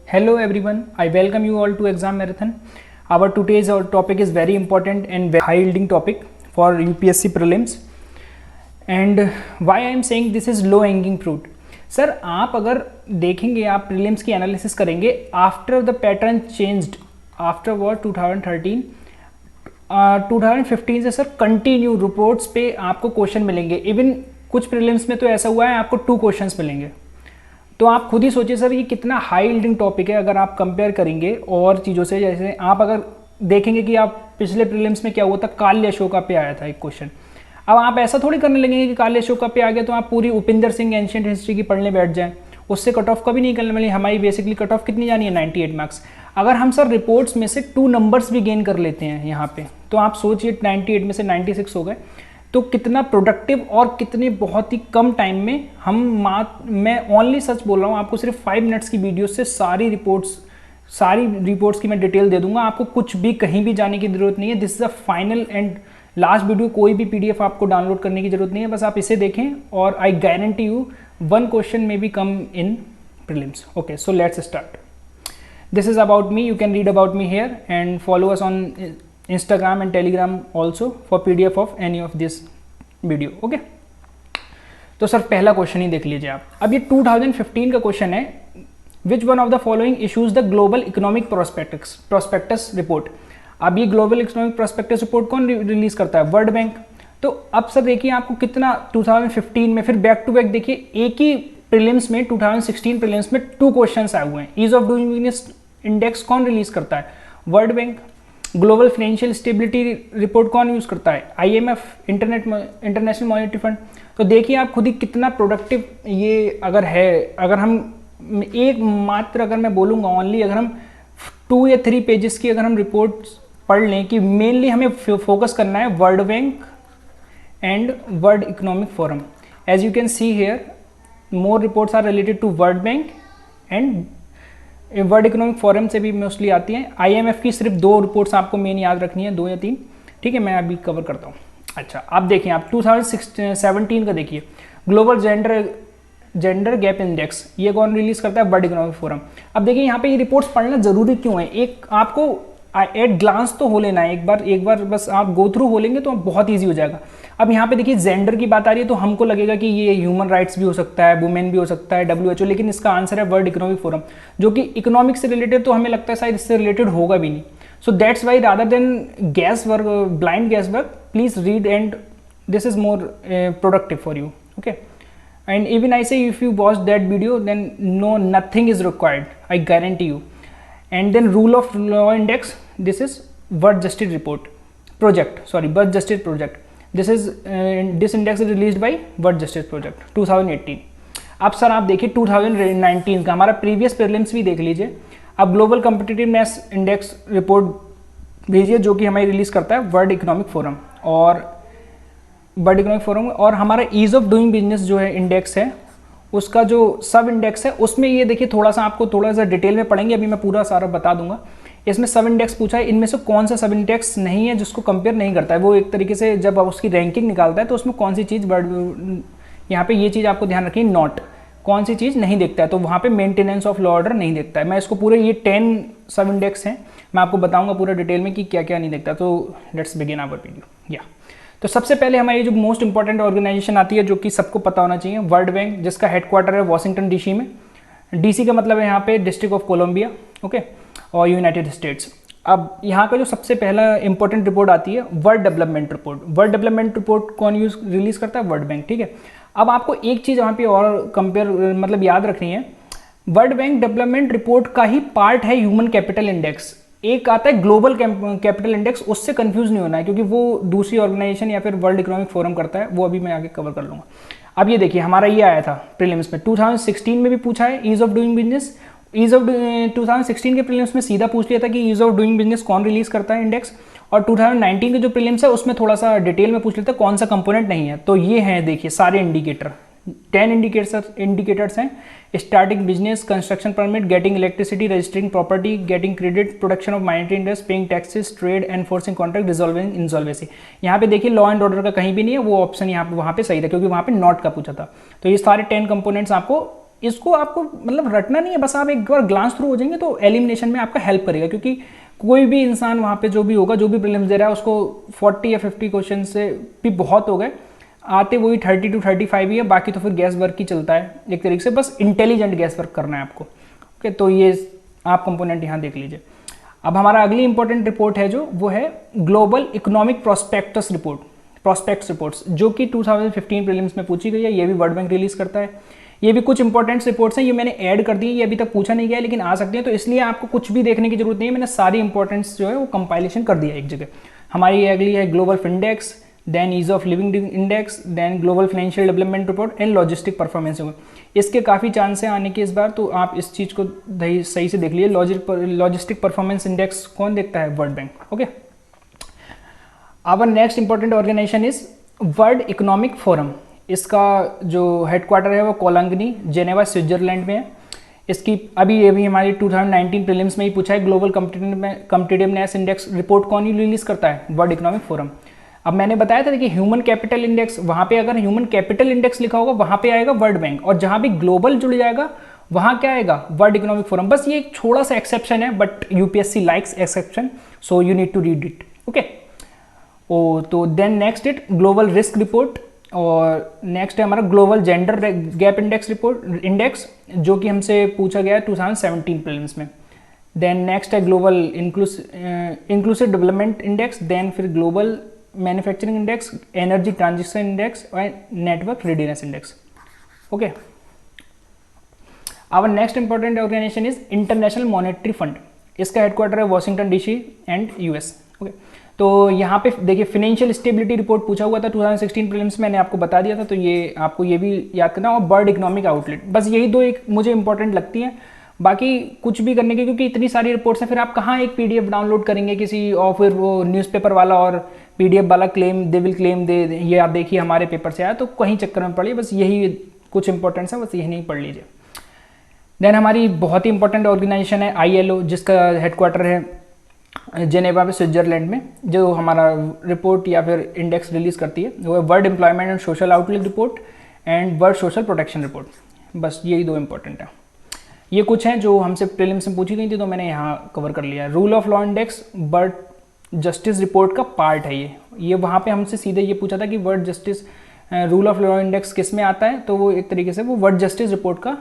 Hello everyone, I welcome you all to Exam Marathon. Our today's topic is very important and very high yielding topic for UPSC prelims. And why I am saying this is low hanging fruit. Sir आप अगर देखेंगे, आप prelims की analysis करेंगे after the pattern changed after war 2013 2015 से sir continue reports पे आपको question मिलेंगे. इवन कुछ प्रीलिम्स में तो ऐसा हुआ है आपको 2 क्वेश्चंस मिलेंगे. तो आप खुद ही सोचिए सर ये कितना हाई यील्डिंग टॉपिक है अगर आप कंपेयर करेंगे और चीज़ों से. जैसे आप अगर देखेंगे कि आप पिछले प्रीलिम्स में क्या हुआ था, काल्य अशोका पे आया था एक क्वेश्चन. अब आप ऐसा थोड़ी करने लगेंगे कि काल्य अशोका पे आ गया तो आप पूरी उपिंदर सिंह एंशिएंट हिस्ट्री की पढ़ने बैठ जाएं. उससे कट ऑफ कभी नहीं निकलने वाली. हमारी बेसिकली कट ऑफ कितनी जानी है, 98 मार्क्स. अगर हम सर रिपोर्ट्स में से 2 नंबर्स भी गेन कर लेते हैं यहाँ पे, तो आप सोचिए 98 में से 96 हो गए, तो कितना प्रोडक्टिव और कितने बहुत ही कम टाइम में मैं ओनली सच बोल रहा हूँ आपको, सिर्फ 5 मिनट्स की वीडियो से सारी रिपोर्ट्स की मैं डिटेल दे दूंगा. आपको कुछ भी कहीं भी जाने की जरूरत नहीं है. This is a final and last video. कोई भी पीडीएफ आपको डाउनलोड करने की जरूरत नहीं है, बस आप इसे देखें और आई गारंटी यू 1 क्वेश्चन में be come in prelims. Okay, so let's start. This is about me. You can read about me here and follow us on Instagram and Telegram also for PDF of any of this video. Okay. तो sir पहला question ही देख लीजिए आप. अब ये 2015 का question है. Which one of the following issues the Global Economic Prospectus Report? अब ये ग्लोबल इकोनॉमिक प्रोस्पेक्टस रिपोर्ट कौन रिलीज करता है? World bank. तो अब सर देखिए आपको कितना 2015 में, फिर बैक टू बैक देखिए एक ही प्रीलिम्स में 2016 प्रीलिम्स में 2 क्वेश्चंस आए हुए हैं. Ease of doing business index कौन रिलीज करता है? World Bank. Global financial stability report कौन यूज करता है? IMF, International Monetary Fund. तो देखिए आप खुद ही कितना प्रोडक्टिव ये अगर है. अगर हम एक मात्र अगर मैं बोलूँगा ओनली, अगर हम 2 या 3 पेजेस की अगर हम रिपोर्ट पढ़ लें कि मेनली हमें फोकस करना है World Bank and World Economic Forum. As you can see here more reports are related to World Bank and World Economic Forum से भी मोस्टली आती हैं. IMF की सिर्फ 2 रिपोर्ट्स आपको मेन याद रखनी है, 2 या 3. ठीक है, मैं अभी कवर करता हूँ. अच्छा, आप देखिए, आप 2017 का देखिए, ग्लोबल जेंडर गैप इंडेक्स, ये कौन रिलीज करता है? World Economic forum. अब देखिए यहाँ पे ये रिपोर्ट्स पढ़ना जरूरी क्यों है? एक आपको एट ग्लांस तो हो लेना है, एक बार बस आप गो थ्रू हो लेंगे तो बहुत ईजी हो जाएगा. अब यहाँ पे देखिए जेंडर की बात आ रही है तो हमको लगेगा कि ये ह्यूमन राइट्स भी हो सकता है, वुमेन भी हो सकता है, WHO, लेकिन इसका आंसर है वर्ल्ड इकोनॉमिक फोरम, जो कि इकोनॉमिक से रिलेटेड, तो हमें लगता है शायद इससे रिलेटेड होगा भी नहीं. So that's why rather than guess work, blind guess work, please read and this is more productive for you. Okay, and even I say if you watch that video then no nothing is required, I guarantee you. And then rule of law index, this is birth justice birth justice project. This index is released by birth justice project 2018. अब sir आप देखिए 2019 का हमारा previous prelims भी देख लीजिए. अब global competitiveness index report भेजिए जो कि हमारी रिलीज करता है वर्ल्ड इकोनॉमिक फोरम. और हमारा ईज ऑफ डूइंग बिजनेस जो है इंडेक्स है, उसका जो सब इंडेक्स है उसमें ये देखिए थोड़ा सा डिटेल में पढ़ेंगे. अभी मैं पूरा सारा बता दूंगा. इसमें सब इंडेक्स पूछा है, इनमें से कौन सा सब इंडेक्स नहीं है जिसको कंपेयर नहीं करता है. वो एक तरीके से जब आप उसकी रैंकिंग निकालता है तो उसमें कौन सी चीज़ यहाँ पे ये चीज़ आपको ध्यान रखिए, नॉट कौन सी चीज़ नहीं देखता है. तो वहाँ पे मेंटेनेंस ऑफ लॉ ऑर्डर नहीं देखता है. मैं इसको पूरे ये 10 सब इंडेक्स हैं, मैं आपको बताऊँगा पूरा डिटेल में कि क्या क्या नहीं देखता. तो लेट्स बिगिन आवर वीडियो. तो सबसे पहले हमारी जो मोस्ट इंपॉर्टेंट ऑर्गेनाइजेशन आती है जो कि सबको पता होना चाहिए, वर्ल्ड बैंक, जिसका हेडक्वार्टर है वॉशिंगटन DC में. DC का मतलब है यहाँ पे डिस्ट्रिक्ट ऑफ कोलंबिया. ओके, और यूनाइटेड स्टेट्स. अब यहाँ का जो सबसे पहला इंपॉर्टेंट रिपोर्ट आती है world development report. World development report कौन रिलीज करता है? World bank. ठीक है, अब आपको एक चीज़ यहाँ पे और कंपेयर मतलब याद रखनी है. वर्ल्ड बैंक डेवलपमेंट रिपोर्ट का ही पार्ट है ह्यूमन कैपिटल इंडेक्स. एक आता है ग्लोबल कैपिटल इंडेक्स, उससे कंफ्यूज नहीं होना है क्योंकि वो दूसरी ऑर्गेनाइजेशन या फिर वर्ल्ड इकोनॉमिक फोरम करता है. वो अभी मैं आगे कवर कर लूँगा. अब ये देखिए हमारा ये आया था प्रीलिम्स में, 2016 में भी पूछा है ईज ऑफ डूइंग बिजनेस. 2016 के प्रीलिम्स में सीधा पूछ लिया था कि ईज ऑफ डूइंग बिजनेस कौन रिलीज करता है इंडेक्स. और 2019 के जो प्रीलिम्स है उसमें थोड़ा सा डिटेल में पूछ लेता है कौन सा कंपोनेंट नहीं है. तो ये हैं देखिए सारे इंडिकेटर, 10 इंडिकेटर्स हैं. Starting business, construction permit, getting electricity, registering property, getting credit, production of minority interest, paying taxes, trade, enforcing contract, resolving insolvency. यहाँ पे देखिए लॉ एंड ऑर्डर का कहीं भी नहीं है, वो ऑप्शन यहाँ पे वहाँ पे सही था क्योंकि वहाँ पे नॉट का पूछा था. तो ये सारे 10 कंपोनेंट्स आपको इसको आपको मतलब रटना नहीं है, बस आप एक बार ग्लांस थ्रू हो जाएंगे तो एलिमिनेशन में आपका हेल्प करेगा, क्योंकि कोई भी इंसान वहाँ पे जो भी होगा, जो भी प्रीलिम्स दे रहा है, उसको 40 या 50 क्वेश्चन से भी बहुत हो गए, आते वही 30 to 35 ही है, बाकी तो फिर गैस वर्क ही चलता है एक तरीके से, बस इंटेलिजेंट गैस वर्क करना है आपको। ओके, तो ये आप कंपोनेंट यहाँ देख लीजिए। अब हमारा अगली इंपॉर्टेंट रिपोर्ट है जो वो है global economic prospectus report, prospects reports, जो कि 2015 प्रीलिम्स में पूछी गई है। ये भी वर्ल्ड बैंक रिलीज करता है। ये भी कुछ इंपॉर्टेंट रिपोर्ट्स हैं, ये मैंने ऐड कर दी है, ये अभी तक पूछा नहीं गया लेकिन आ सकते हैं, तो इसलिए आपको कुछ भी देखने की जरूरत नहीं है, मैंने सारी इंपॉर्टेंट्स जो है वो कंपाइलेशन कर दिया एक जगह। हमारी ये अगली है global Findex, then ease of living index, then global financial development report and logistic performance. इसके काफ़ी चांस हैं आने के इस बार, तो आप इस चीज़ को सही से देख लीजिए। लॉजिस्टिक परफॉर्मेंस इंडेक्स कौन देखता है? World Bank. Okay, our next important organisation is World Economic Forum. इसका जो हेडक्वार्टर है वो कोलंगनी, जेनेवा, स्विट्जरलैंड में है। इसकी अभी हमारी 2019 प्रीलिम्स में ही पूछा है, ग्लोबल कम्पिटिटिवनेस इंडेक्स रिपोर्ट कौन ही रिलीज करता है? World Economic forum. अब मैंने बताया था कि ह्यूमन कैपिटल इंडेक्स, वहाँ पे अगर ह्यूमन कैपिटल इंडेक्स लिखा होगा वहाँ पे आएगा वर्ल्ड बैंक, और जहाँ भी ग्लोबल जुड़ जाएगा वहाँ क्या आएगा? World Economic Forum. बस ये एक थोड़ा सा एक्सेप्शन है, but UPSC likes exception, so you need to read it. Okay, तो then next it global risk report, और नेक्स्ट है हमारा global gender gap index report index, जो कि हमसे पूछा गया है 2017 प्रीलिम्स में। देन नेक्स्ट है global inclusive development index, then फिर global manufacturing index, energy transition index और network readiness index. Okay, our next important organisation is International Monetary Fund. इसका हेडक्वार्टर है Washington DC and US. Okay, तो यहाँ पे देखिए financial stability report पूछा हुआ था 2016 प्रीलिम्स, मैंने आपको बता दिया था, तो ये आपको ये भी याद करना। और वर्ल्ड इकोनॉमिक आउटलेट, बस यही दो एक मुझे इंपॉर्टेंट लगती हैं, बाकी कुछ भी करने की, क्योंकि इतनी सारी रिपोर्ट्स हैं, फिर आप कहाँ एक पीडीएफ डाउनलोड करेंगे किसी, और फिर वो न्यूज़पेपर वाला और पीडीएफ वाला क्लेम दे विल क्लेम दे, ये आप देखिए हमारे पेपर से आया, तो कहीं चक्कर में पड़िए, बस यही कुछ इंपॉर्टेंट्स है, बस यही नहीं पढ़ लीजिए। देन हमारी बहुत ही इंपॉर्टेंट ऑर्गेनाइजेशन है ILO, जिसका हेडक्वार्टर है जेनेवा में, स्विट्जरलैंड में। जो हमारा रिपोर्ट या फिर इंडेक्स रिलीज करती है वो है world employment and social outlook report and world social protection report. बस यही दो इंपॉर्टेंट है। ये कुछ हैं जो हमसे प्रीलिम्स में पूछी गई थी, तो मैंने यहाँ कवर कर लिया। Rule of law index world justice report का पार्ट है ये वहाँ पे हमसे सीधे ये पूछा था कि world justice rule of law index किस में आता है, तो वो एक तरीके से वो वर्ल्ड जस्टिस रिपोर्ट का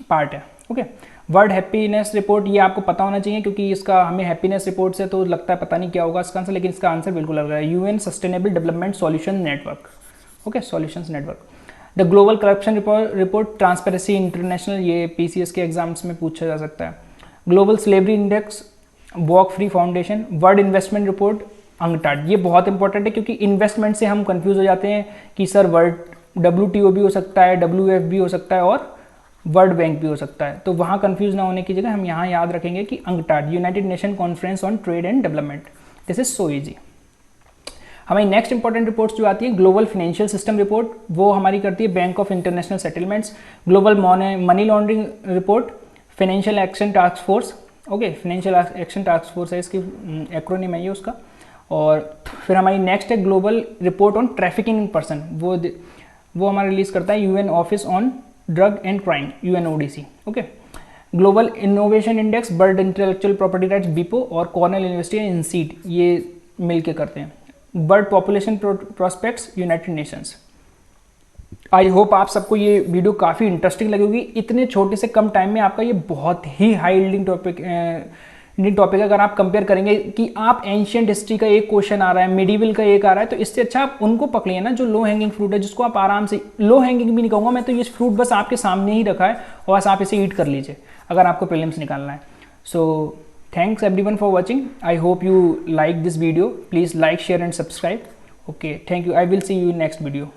पार्ट है। ओके, वर्ल्ड हैप्पीनेस रिपोर्ट, ये आपको पता होना चाहिए, क्योंकि इसका हमें हैप्पीनेस रिपोर्ट से तो लगता है पता नहीं क्या होगा इसका आंसर, लेकिन इसका आंसर बिल्कुल लग रहा है, UN sustainable development solution network. Okay, solutions network. The global corruption report Transparency International, ये PCS के एग्जाम्स में पूछा जा सकता है। Global slavery index Walk Free Foundation. World Investment Report UNCTAD, ये बहुत इंपॉर्टेंट है, क्योंकि इन्वेस्टमेंट से हम कंफ्यूज हो जाते हैं कि सर वर्ल्ड WTO भी हो सकता है, WF भी हो सकता है और वर्ल्ड बैंक भी हो सकता है, तो वहाँ कंफ्यूज ना होने की जगह हम यहाँ याद रखेंगे कि UNCTAD, United Nation Conference on Trade and Development. This is so easy. हमारी नेक्स्ट इंपॉर्टेंट रिपोर्ट्स जो आती है ग्लोबल फाइनेंशियल सिस्टम रिपोर्ट, वो हमारी करती है bank of international settlements. Global money laundering report financial action task force. Okay, financial action task force है इसकी एक्रोनिम है ये उसका। और फिर हमारी नेक्स्ट है global report on trafficking in person, वो हमारा रिलीज करता है UN office on drug and crime, UNODC। Okay, global innovation index world intellectual property rights BIPO और कॉर्नेल यूनिवर्सिटी INSEAD, ये मिलके करते हैं। World population prospects United Nations. I hope आप सबको ये वीडियो काफ़ी इंटरेस्टिंग लगेगी। इतने छोटे से कम टाइम में आपका ये बहुत ही हाई यील्डिंग टॉपिक अगर आप कंपेयर करेंगे कि आप एंशियंट हिस्ट्री का एक क्वेश्चन आ रहा है, मिडिवल का एक आ रहा है, तो इससे अच्छा आप उनको पकड़िए ना जो लो हैंगिंग फ्रूट है, जिसको आप आराम से, लो हैंगिंग भी नहीं कहूँगा मैं, तो ये फ्रूट बस आपके सामने ही रखा है और बस आप इसे ईट कर लीजिए अगर आपको प्रीलिम्स निकालना है। So thanks everyone for watching. I hope you like this video. Please like, share and subscribe. Okay, thank you. I will see you in next video.